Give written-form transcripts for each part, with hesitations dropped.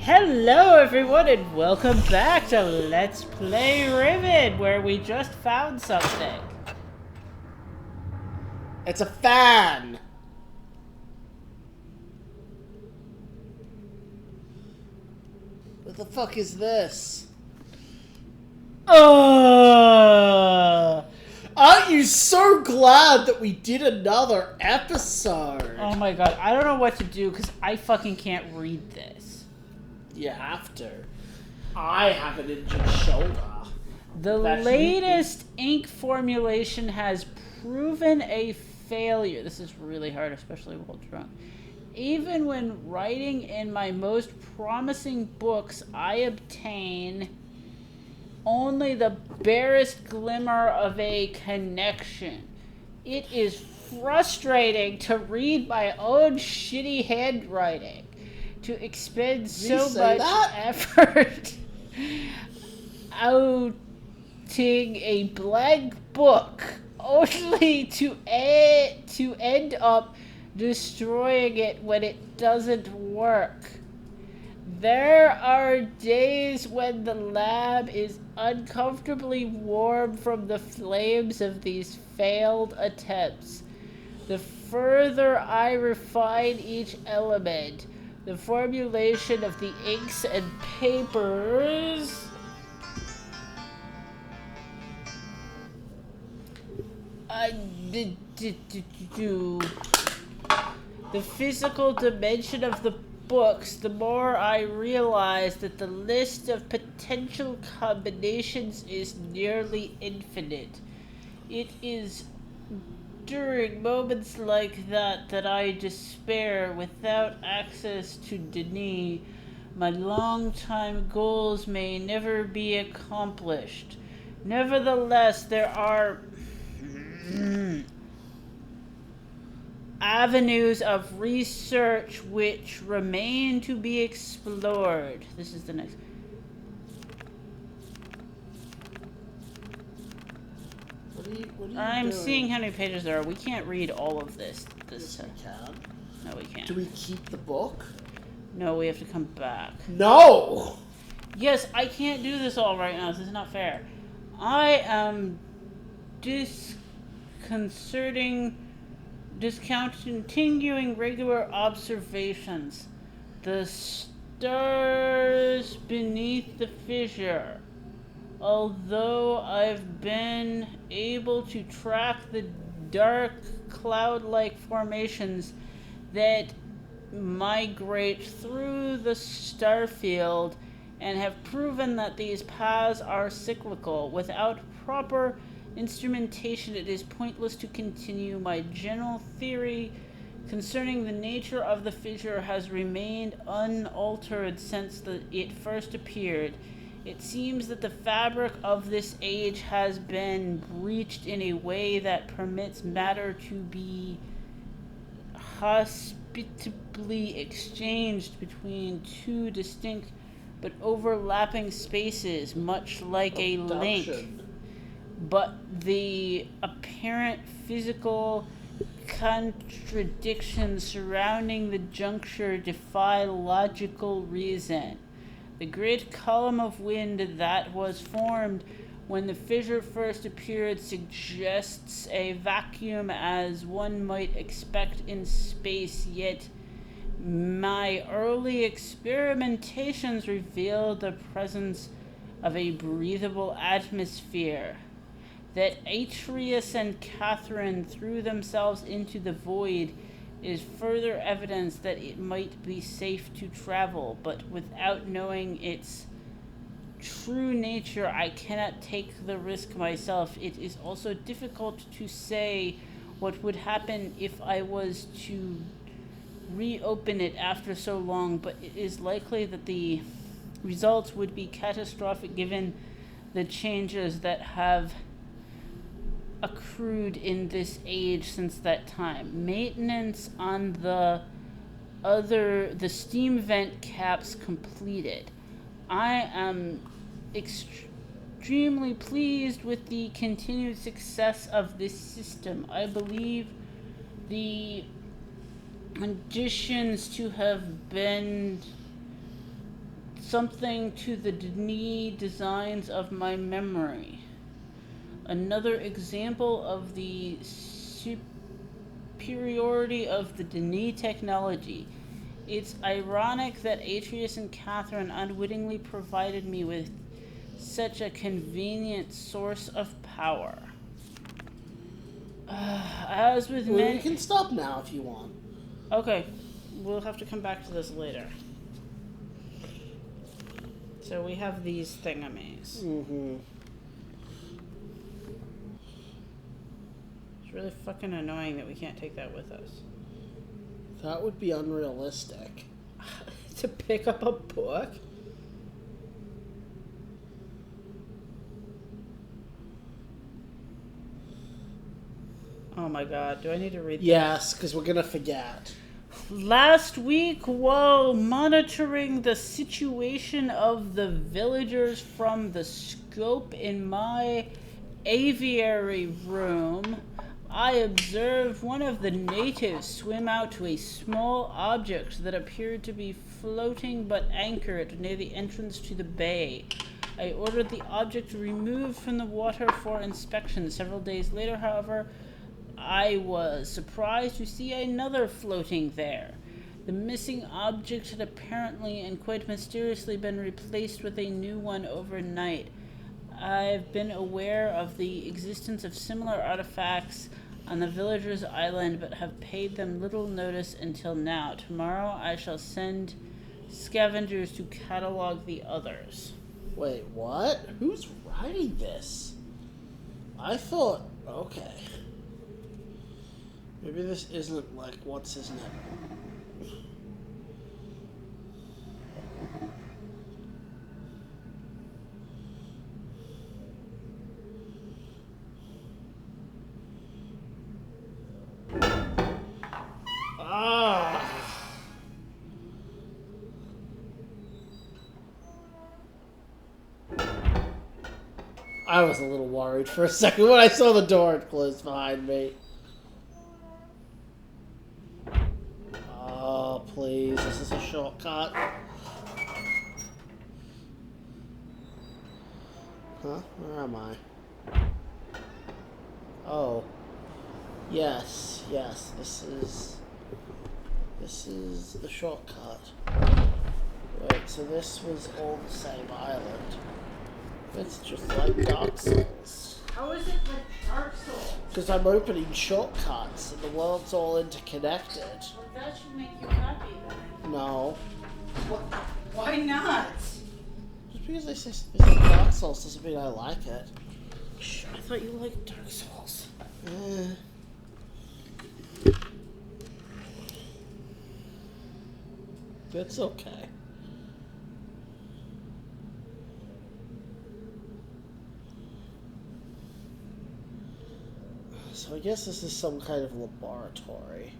Hello everyone and welcome back to Let's Play Riven, where we just found something. It's a fan! What the fuck is this? Aren't you so glad that we did another episode? Oh my god, I don't know what to do because I fucking can't read this. You have to. I have an injured shoulder. The latest ink formulation has proven a failure. This is really hard, especially while drunk. Even when writing in my most promising books, I obtain only the barest glimmer of a connection. It is frustrating to read my own shitty handwriting, to expend so much effort outing a blank book only to end up destroying it when it doesn't work. There are days when the lab is uncomfortably warm from the flames of these failed attempts. The further I refine each element, the formulation of the inks and papers, the physical dimension of the books, the more I realize that the list of potential combinations is nearly infinite. It is during moments like that that I despair. Without access to Denis, my long-time goals may never be accomplished. Nevertheless, there are avenues of research which remain to be explored. This is the next. What are you I'm doing? seeing how many pages there are. We can't read all of this. Yes, we can. No, we can't. Do we keep the book? No, we have to come back. No! Yes, I can't do this all right now. This is not fair. I am discontinuing regular observations. The stars beneath the fissure. Although I've been able to track the dark cloud-like formations that migrate through the starfield and have proven that these paths are cyclical, without proper instrumentation, it is pointless to continue. My general theory concerning the nature of the fissure has remained unaltered since it first appeared. It seems that the fabric of this age has been breached in a way that permits matter to be hospitably exchanged between two distinct but overlapping spaces, much like a link. But the apparent physical contradictions surrounding the juncture defy logical reason. The great column of wind that was formed when the fissure first appeared suggests a vacuum as one might expect in space, yet my early experimentations revealed the presence of a breathable atmosphere. That Atreus and Catherine threw themselves into the void is further evidence that it might be safe to travel, but without knowing its true nature, I cannot take the risk myself. It is also difficult to say what would happen if I was to reopen it after so long, but it is likely that the results would be catastrophic given the changes that have accrued in this age since that time. Maintenance on the steam vent caps completed. I am extremely pleased with the continued success of this system. I believe the conditions to have been something to the Denis designs of my memory. Another example of the superiority of the Denis technology. It's ironic that Atreus and Catherine unwittingly provided me with such a convenient source of power. As with Well, many... you can stop now if you want. Okay, we'll have to come back to this later. So we have these thingamies. Mm-hmm. It's really fucking annoying that we can't take that with us. That would be unrealistic. To pick up a book? Oh my god, do I need to read this? Yes, because we're going to forget. Last week, while monitoring the situation of the villagers from the scope in my aviary room, I observed one of the natives swim out to a small object that appeared to be floating but anchored near the entrance to the bay. I ordered the object removed from the water for inspection. Several days later, however, I was surprised to see another floating there. The missing object had apparently and quite mysteriously been replaced with a new one overnight. I've been aware of the existence of similar artifacts on the villagers' island, but have paid them little notice until now. Tomorrow I shall send scavengers to catalog the others. Wait, what? Who's writing this? I thought... Okay. Maybe this isn't like, what's his name? I was a little worried for a second when I saw the door close behind me. Oh, please, this is a shortcut. Huh? Where am I? Oh. Yes, this is the shortcut. Wait, so this was all the same island. It's just like Dark Souls. How is it like Dark Souls? Because I'm opening shortcuts and the world's all interconnected. Well, that should make you happy then. No. Why not? Just because they say it's like Dark Souls doesn't mean I like it. Shh, I thought you liked Dark Souls. It's okay. So I guess this is some kind of laboratory.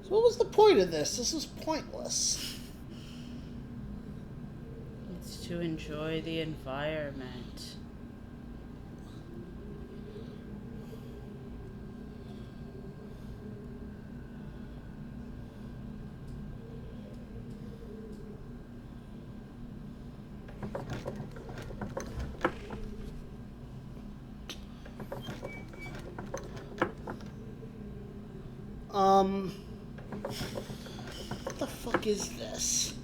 So what was the point of this? This was pointless. It's to enjoy the environment. What the fuck is this?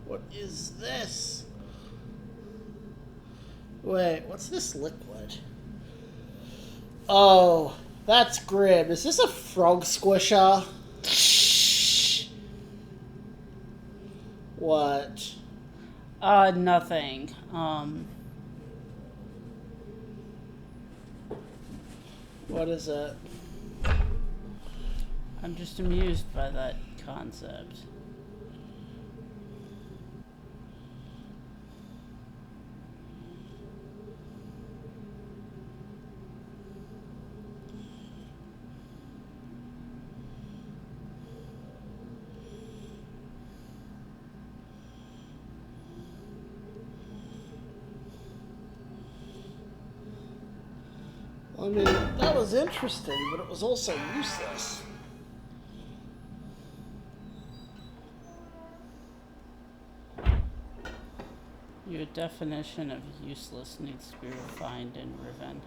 What is this? Wait, what's this liquid? Oh, that's grim. Is this a frog squisher? What? Nothing. What is it? I'm just amused by that concept. I mean, that was interesting, but it was also useless. Your definition of useless needs to be refined in Riven.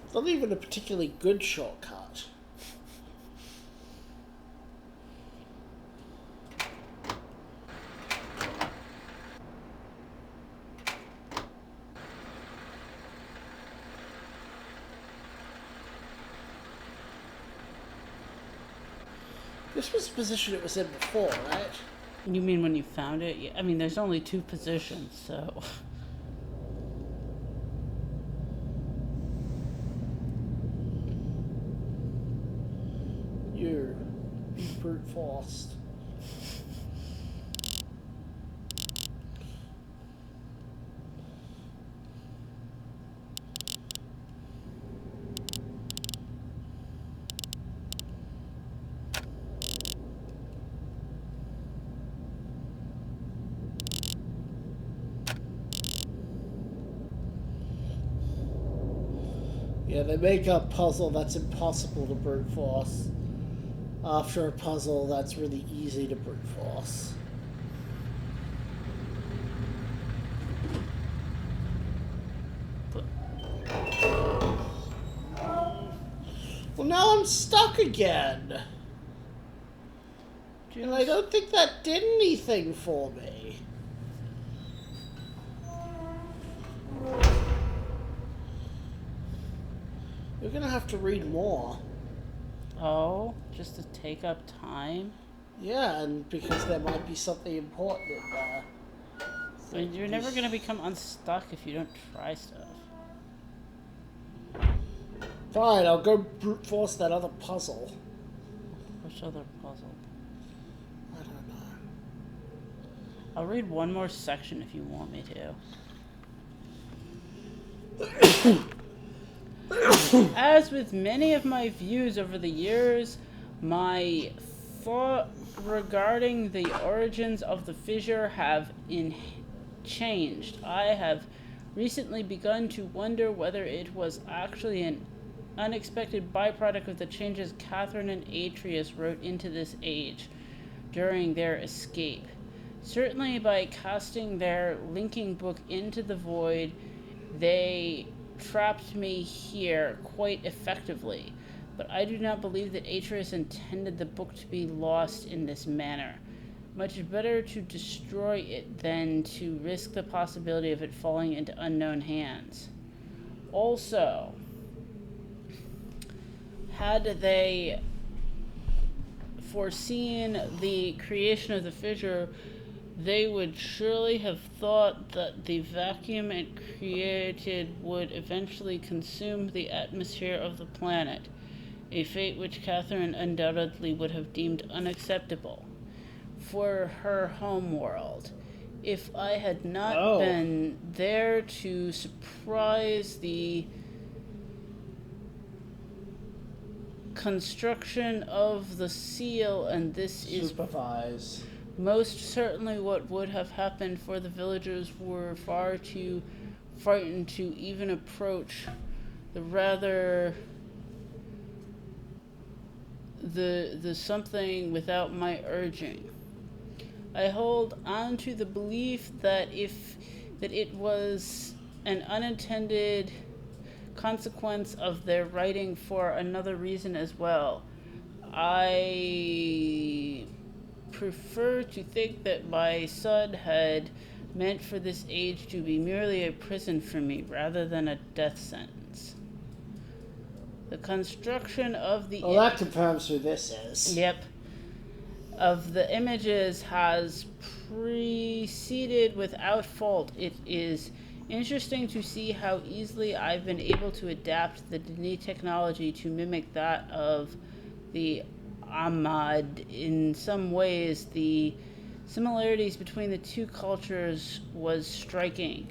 It's not even a particularly good shortcut. This was the position it was in before, right? You mean when you found it? Yeah, I mean, there's only 2 positions, so... You're brute forced. Yeah, they make a puzzle that's impossible to brute force after a puzzle that's really easy to brute force. Well, now I'm stuck again. And I don't think that did anything for me. You're gonna have to read more. Oh, just to take up time? Yeah, and because there might be something important in there. I mean, you're never going to become unstuck if you don't try stuff. Fine, I'll go brute force that other puzzle. Which other puzzle? I don't know. I'll read one more section if you want me to. As with many of my views over the years, my thought regarding the origins of the fissure have changed. I have recently begun to wonder whether it was actually an unexpected byproduct of the changes Catherine and Atreus wrote into this age during their escape. Certainly by casting their linking book into the void, they trapped me here quite effectively, but I do not believe that Atreus intended the book to be lost in this manner. Much better to destroy it than to risk the possibility of it falling into unknown hands. Also, had they foreseen the creation of the fissure, they would surely have thought that the vacuum it created would eventually consume the atmosphere of the planet, a fate which Catherine undoubtedly would have deemed unacceptable for her home world. If I had not been there to surprise the construction of the seal, and this Supervise. is most certainly what would have happened, for the villagers were far too frightened to even approach the something without my urging. I hold on to the belief that it was an unintended consequence of their writing for another reason as well. I prefer to think that my son had meant for this age to be merely a prison for me rather than a death sentence. The construction of the... Well, that confirms who this is. Yep. Of the images has proceeded without fault. It is interesting to see how easily I've been able to adapt the Denis technology to mimic that of the Ahmad. In some ways, the similarities between the two cultures was striking.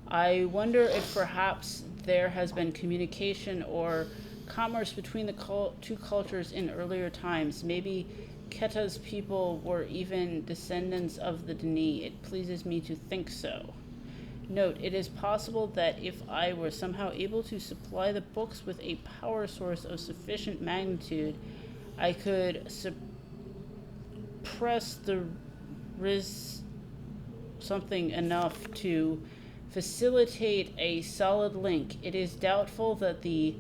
I wonder if perhaps there has been communication or commerce between the two cultures in earlier times. Maybe Keta's people were even descendants of the Denis. It pleases me to think so. Note, it is possible that if I were somehow able to supply the books with a power source of sufficient magnitude, I could suppress the something enough to facilitate a solid link. It is doubtful that the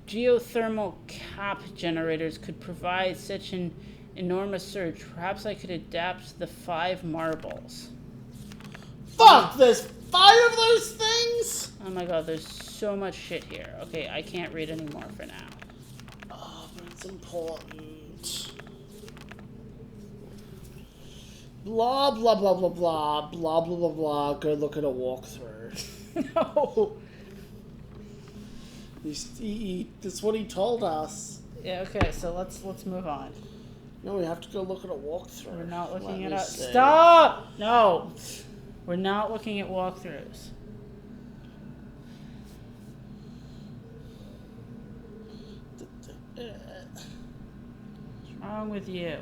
geothermal cap generators could provide such an enormous surge. Perhaps I could adapt the 5 marbles. Fuck! There's 5 of those things? Oh my god, there's so much shit here. Okay, I can't read anymore for now. Oh, but it's important. Blah, blah, blah, blah, blah, blah, blah, blah, blah. Go look at a walkthrough. No! That's what he told us. Yeah, okay, so let's move on. No, we have to go look at a walkthrough. We're not looking Let at me a... see. Stop! No! We're not looking at walkthroughs. What's wrong with you?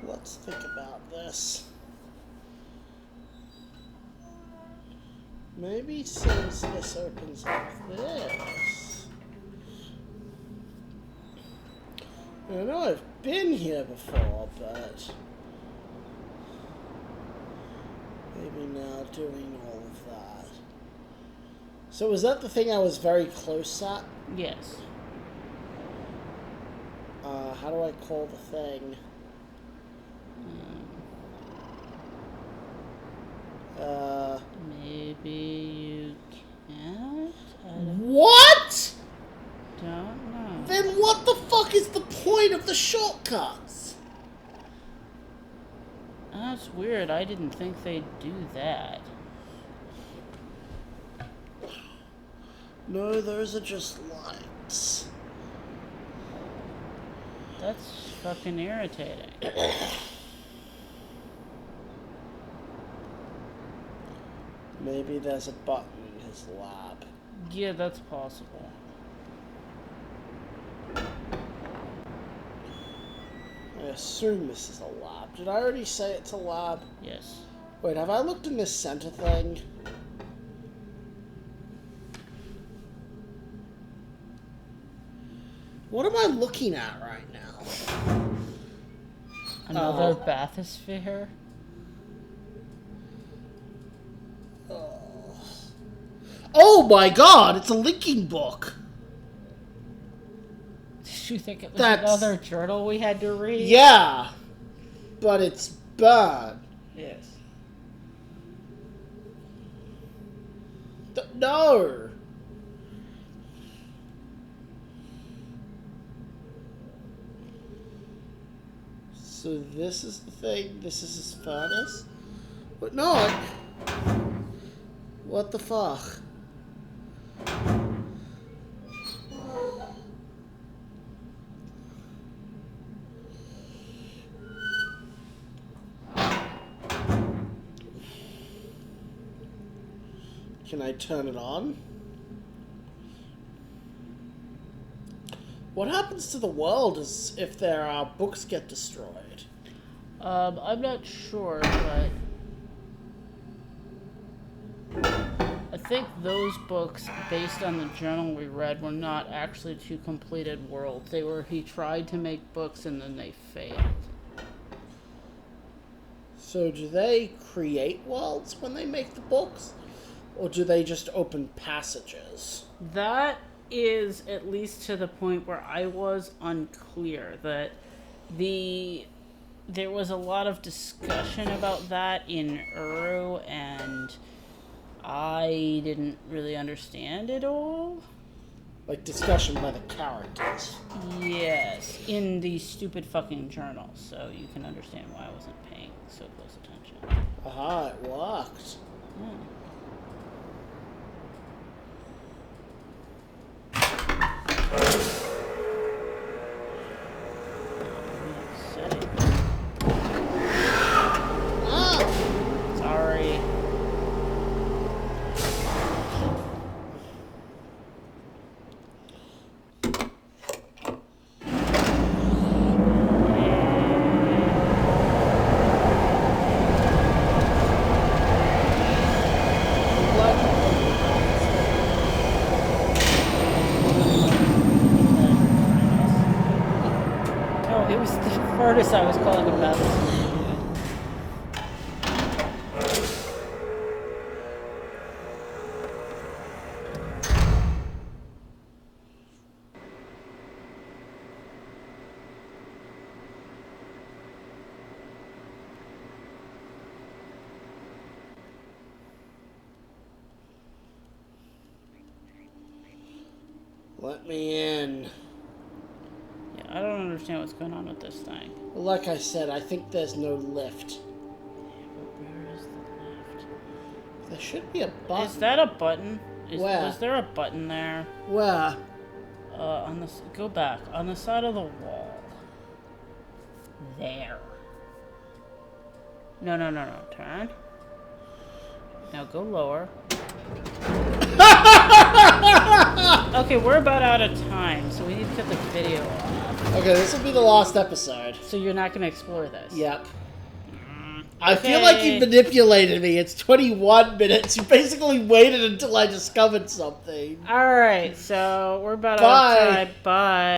Let's think about this. Maybe since this opens like this. I know I've been here before, but maybe now doing all of that. So was that the thing I was very close at? Yes. How do I call the thing? Maybe you can't? What? Don't know. Then what the fuck is the point of the shortcuts? That's weird. I didn't think they'd do that. No, those are just lights. That's fucking irritating. Maybe there's a button in his lab. Yeah, that's possible. I assume this is a lab. Did I already say it's a lab? Yes. Wait, have I looked in this center thing? What am I looking at right now? Another bathysphere? Oh my god, it's a linking book! Did you think it was That's- another journal we had to read? Yeah, but it's bad. Yes. No! So this is the thing, this is his furnace? But no, what the fuck? Can I turn it on? What happens to the world is if their books get destroyed? I'm not sure, but I think those books, based on the journal we read, were not actually 2 completed worlds. He tried to make books and then they failed. So do they create worlds when they make the books? Or do they just open passages? That is at least to the point where I was unclear. That there was a lot of discussion about that in Uru, and I didn't really understand it all. Like discussion by the characters. Yes, in these stupid fucking journals, so you can understand why I wasn't paying so close attention. Aha, it worked. Hmm. Ah! Sorry. notice I was calling him Madison. Let me in. Yeah, I don't understand what's going on with this thing. Well, like I said, I think there's no lift. Where is the lift? There should be a button. Is that a button? Where? Was there a button there? Where? On the go back on the side of the wall. There. No. Turn. Now go lower. Okay, we're about out of time, so we need to cut the video off. Okay, this will be the last episode. So you're not going to explore this? Yep. I feel like you manipulated me. It's 21 minutes. You basically waited until I discovered something. Alright, so we're about out of time. Bye.